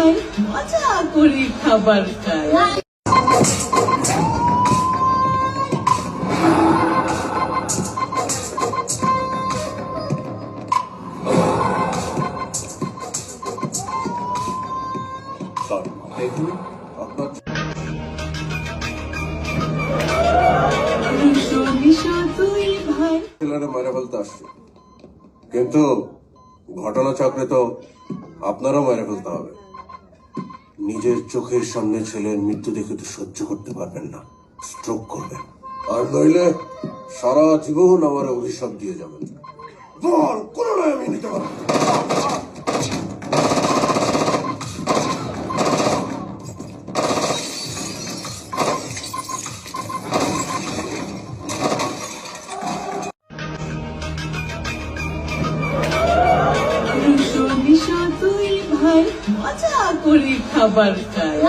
ভাই মজা করে খাবার খায়। দেখুন আপনার মিশো মিশো দুই ভাই। ছেলেরা মেরে ফেলতে আসছে, কিন্তু ঘটনা চক্রে তো আপনারও মেরে ফেলতে হবে। নিজের চোখের সামনে ছেলের মৃত্যু দেখে তো সহ্য করতে পারবেন না, স্ট্রোক করবেন, আর নইলে সারা জীবন আমার অভিশাপ দিয়ে যাবেন। বল কোনো নয়, আমি নিতে পারবো। মিশো মিশো দুই ভাই মজা করে খাবার খায়।